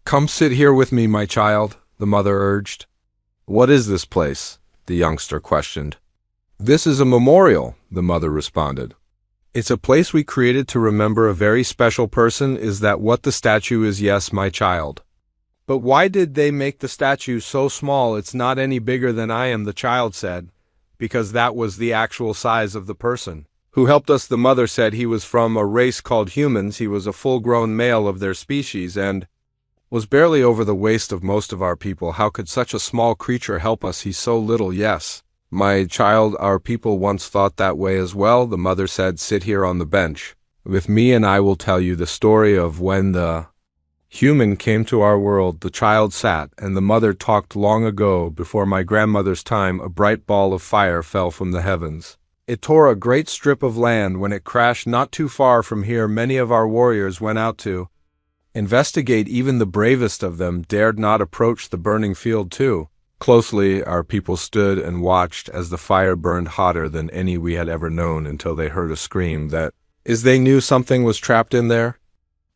Come sit here with me, my child, the mother urged. What is this place? The youngster questioned. This is a memorial, the mother responded. It's a place we created to remember a very special person. Is that what the statue is? Yes, my child. But why did they make the statue so small? It's not any bigger than I am, the child said, because that was the actual size of the person who helped us. The mother said he was from a race called humans. He was a full-grown male of their species and was barely over the waist of most of our people. How could such a small creature help us? He's so little. Yes, my child, our people once thought that way as well, the mother said. Sit here on the bench with me and I will tell you the story of when the human came to our world. The child sat, and the mother talked. Long ago, before my grandmother's time, a bright ball of fire fell from the heavens. It tore a great strip of land. When it crashed not too far from here, many of our warriors went out to investigate. Even the bravest of them dared not approach the burning field too closely. Our people stood and watched as the fire burned hotter than any we had ever known, until they heard a scream. That is, they knew something was trapped in there.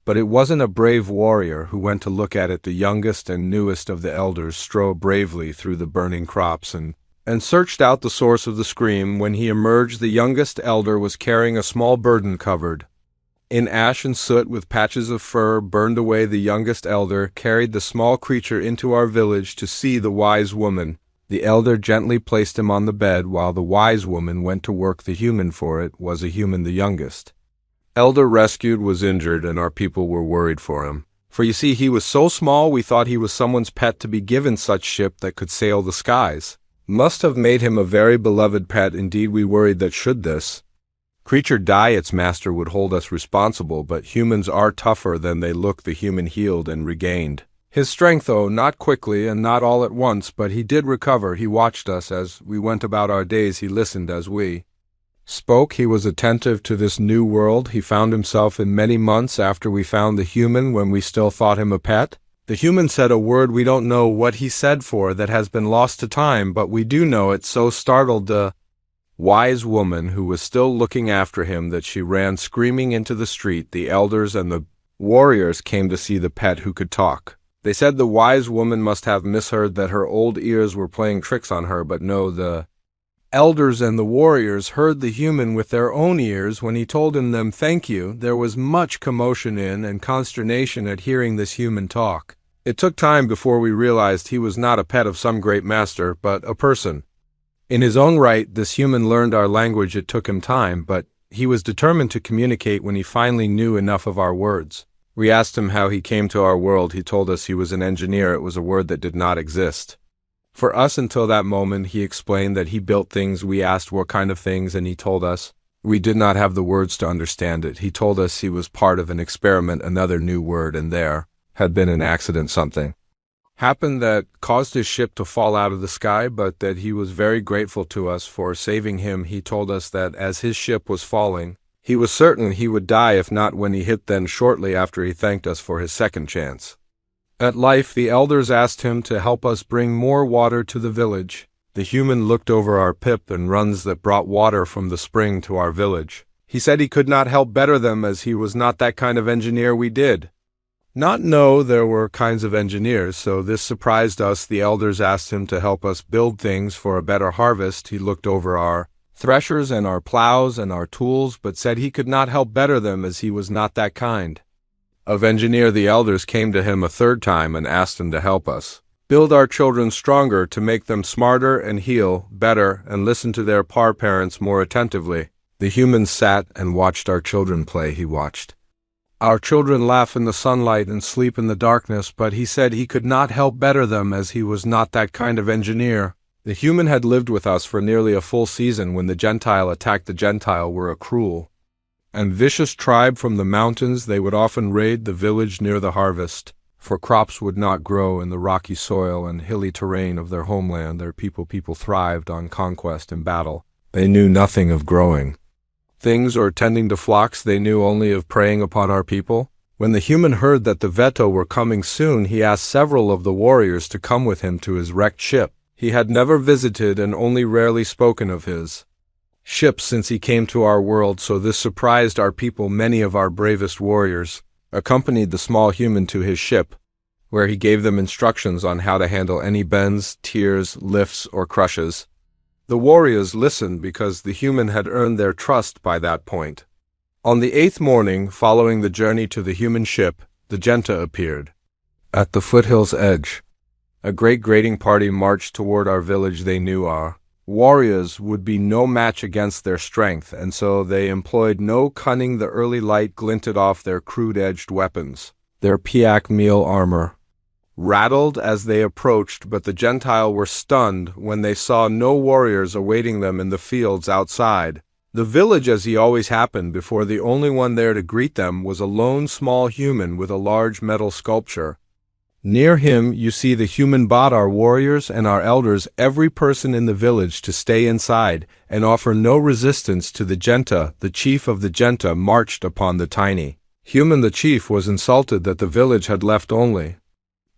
But it wasn't a brave warrior who went to look at it. The youngest and newest of the elders strode bravely through the burning crops and searched out the source of the scream. When he emerged, the youngest elder was carrying a small burden covered in ash and soot with patches of fur burned away. The youngest elder carried the small creature into our village to see the wise woman. The elder gently placed him on the bed while the wise woman went to work the human, for it was a human. The youngest elder rescued was injured, and our people were worried for him. For you see, he was so small we thought he was someone's pet. To be given such ship that could sail the skies must have made him a very beloved pet. Indeed, we worried that should this creature die, its master would hold us responsible. But humans are tougher than they look. The human healed and regained his strength, though not quickly and not all at once, but he did recover. He watched us as we went about our days. He listened as we spoke. He was attentive to this new world he found himself in. Many months after we found the human, when we still thought him a pet, the human said a word. We don't know what he said, for that has been lost to time, but we do know it so startled the wise woman, who was still looking after him, that she ran screaming into the street. The elders and the warriors came to see the pet who could talk. They said the wise woman must have misheard, that her old ears were playing tricks on her. But no, the elders and the warriors heard the human with their own ears when he told them thank you. There was much commotion and consternation at hearing this human talk. It took time before we realized he was not a pet of some great master, but a person in his own right. This human learned our language. It took him time, but he was determined to communicate. When he finally knew enough of our words, we asked him how he came to our world. He told us he was an engineer. It was a word that did not exist for us until that moment. He explained that he built things. We asked what kind of things, and he told us. We did not have the words to understand it. He told us he was part of an experiment, another new word, and there had been an accident. Something happened that caused his ship to fall out of the sky, but that he was very grateful to us for saving him. He told us that as his ship was falling, he was certain he would die if not when he hit. Then shortly after, he thanked us for his second chance at life. The elders asked him to help us bring more water to the village. The human looked over our pip and runs that brought water from the spring to our village. He said he could not help better them, as he was not that kind of engineer. We did not know there were kinds of engineers, so this surprised us. The elders asked him to help us build things for a better harvest. He looked over our threshers and our plows and our tools, but said he could not help better them, as he was not that kind of engineer. The elders came to him a third time and asked him to help us build our children stronger, to make them smarter and heal better and listen to their parents more attentively. The humans sat and watched our children play. He watched our children laugh in the sunlight and sleep in the darkness, but he said he could not help better them, as he was not that kind of engineer. The human had lived with us for nearly a full season when the Gentile attacked. The Gentile were a cruel and vicious tribe from the mountains. They would often raid the village near the harvest, for crops would not grow in the rocky soil and hilly terrain of their homeland. Their people thrived on conquest and battle. They knew nothing of growing things or tending to flocks. They knew only of preying upon our people. When the human heard that the Veto were coming soon, he asked several of the warriors to come with him to his wrecked ship. He had never visited and only rarely spoken of his ship since he came to our world, so this surprised our people. Many of our bravest warriors accompanied the small human to his ship, where he gave them instructions on how to handle any bends, tears, lifts, or crushes. The warriors listened because the human had earned their trust by that point. On the 8th morning, following the journey to the human ship, the Genta appeared. At the foothill's edge, a great grading party marched toward our village. They knew our warriors would be no match against their strength, and so they employed no cunning. The early light glinted off their crude-edged weapons. Their piak meal armor rattled as they approached, but the Gentile were stunned when they saw no warriors awaiting them in the fields outside the village, as he always happened before. The only one there to greet them was a lone small human with a large metal sculpture. Near him you see the human bought our warriors and our elders, every person in the village, to stay inside and offer no resistance to the Genta. The chief of the Genta marched upon the tiny human. The chief was insulted that the village had left only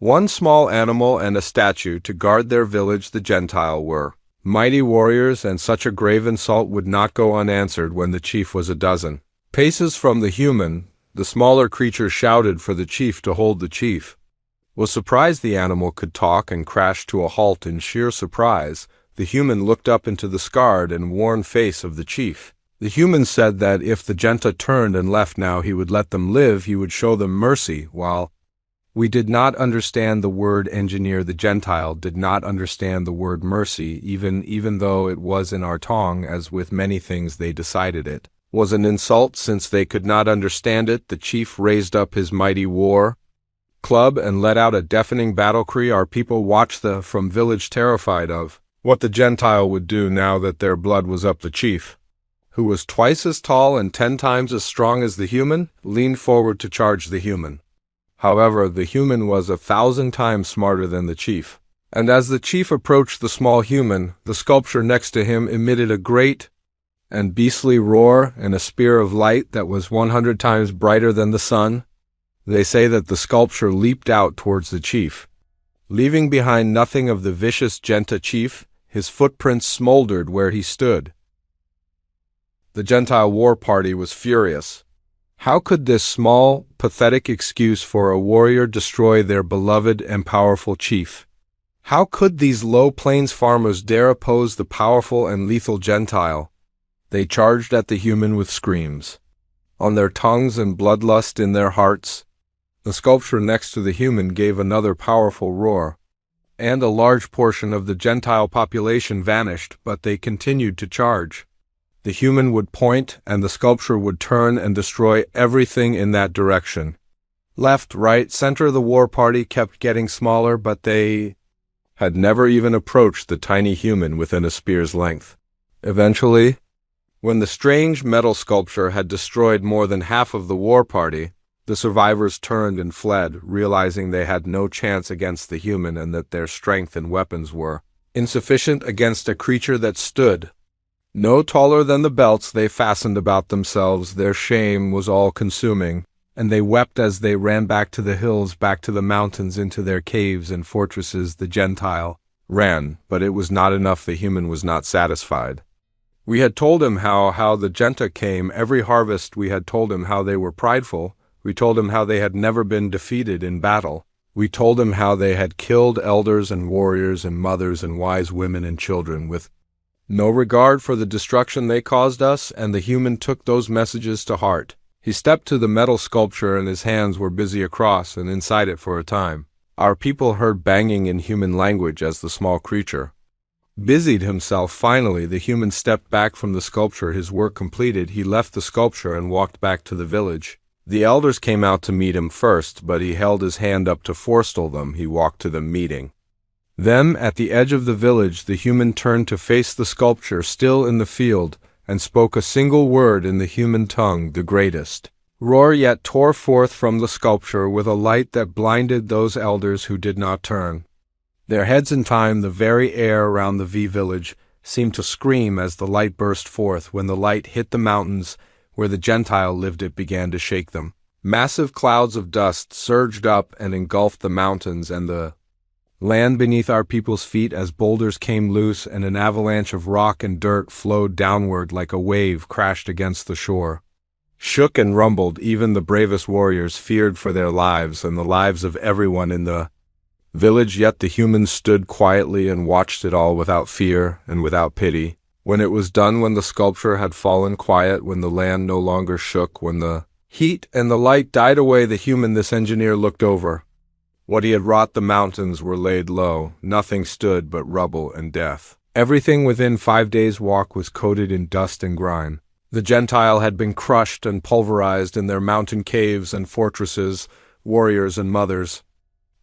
one small animal and a statue to guard their village. The Gentile were mighty warriors, and such a grave insult would not go unanswered when the chief was a dozen paces from the human. The smaller creature shouted for the chief to hold. The chief was surprised the animal could talk and crashed to a halt in sheer surprise. The human looked up into the scarred and worn face of the chief. The human said that if the Genta turned and left now, he would let them live, he would show them mercy. While we did not understand the word engineer, the Gentile did not understand the word mercy, even though it was in our tongue. As with many things, they decided it was an insult since they could not understand it. The chief raised up his mighty war club and let out a deafening battle cry. Our people watched from village, terrified of what the Gentile would do now that their blood was up. The chief, who was twice as tall and 10 times as strong as the human, leaned forward to charge the human. However, the human was 1,000 times smarter than the chief, and as the chief approached the small human, the sculpture next to him emitted a great and beastly roar and a spear of light that was 100 times brighter than the sun. They say that the sculpture leaped out towards the chief, leaving behind nothing of the vicious Genta chief. His footprints smoldered where he stood. The Gentile war party was furious. How could this small, pathetic excuse for a warrior destroy their beloved and powerful chief? How could these low plains farmers dare oppose the powerful and lethal Gentile? They charged at the human with screams on their tongues and bloodlust in their hearts. The sculpture next to the human gave another powerful roar, and a large portion of the Gentile population vanished, but they continued to charge. The human would point, and the sculpture would turn and destroy everything in that direction. Left, right, center, the war party kept getting smaller, but they had never even approached the tiny human within a spear's length. Eventually, when the strange metal sculpture had destroyed more than half of the war party, the survivors turned and fled, realizing they had no chance against the human and that their strength and weapons were insufficient against a creature that stood no taller than the belts they fastened about themselves. Their shame was all-consuming, and they wept as they ran back to the hills, back to the mountains, into their caves and fortresses. The Gentile ran, but it was not enough. The human was not satisfied. We had told him how the Genta came every harvest. We had told him how they were prideful. We told him how they had never been defeated in battle. We told him how they had killed elders and warriors and mothers and wise women and children with no regard for the destruction they caused us, and the human took those messages to heart. He stepped to the metal sculpture, and his hands were busy across and inside it for a time. Our people heard banging in human language as the small creature busied himself. Finally, the human stepped back from the sculpture. His work completed, he left the sculpture and walked back to the village. The elders came out to meet him first, but he held his hand up to forestall them. He walked to the meeting. Then, at the edge of the village, the human turned to face the sculpture still in the field, and spoke a single word in the human tongue. The greatest roar yet tore forth from the sculpture with a light that blinded those elders who did not turn their heads in time. The very air around the village seemed to scream as the light burst forth. When the light hit the mountains where the Gentile lived, it began to shake them. Massive clouds of dust surged up and engulfed the mountains and the land beneath our people's feet as boulders came loose, and an avalanche of rock and dirt flowed downward like a wave crashed against the shore. shook and rumbled. Even the bravest warriors feared for their lives and the lives of everyone in the village, yet the humans stood quietly and watched it all without fear and without pity. When it was done, when the sculpture had fallen quiet, when the land no longer shook, when the heat and the light died away, this engineer looked over. What he had wrought, the mountains were laid low. Nothing stood but rubble and death. Everything within 5 days' walk was coated in dust and grime. The Gentile had been crushed and pulverized in their mountain caves and fortresses. Warriors and mothers,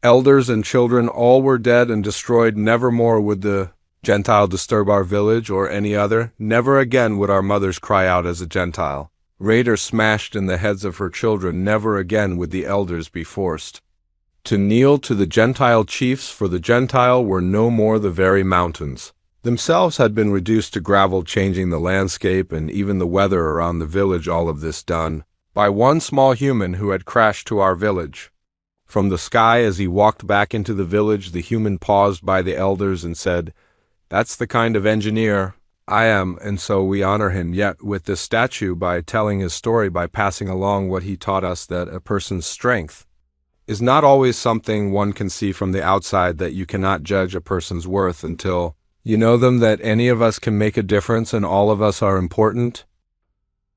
elders and children, all were dead and destroyed. Never more would the Gentile disturb our village or any other. Never again would our mothers cry out as a Gentile. Raider smashed in the heads of her children. Never again would the elders be forced to kneel to the Gentile chiefs, for the Gentile were no more. The very mountains themselves had been reduced to gravel, changing the landscape and even the weather around the village. All of this done by one small human who had crashed to our village. From the sky, as he walked back into the village, the human paused by the elders and said, "That's the kind of engineer I am, and so we honor him yet with this statue by telling his story, by passing along what he taught us, that a person's strength is not always something one can see from the outside, that you cannot judge a person's worth until you know them, that any of us can make a difference and all of us are important."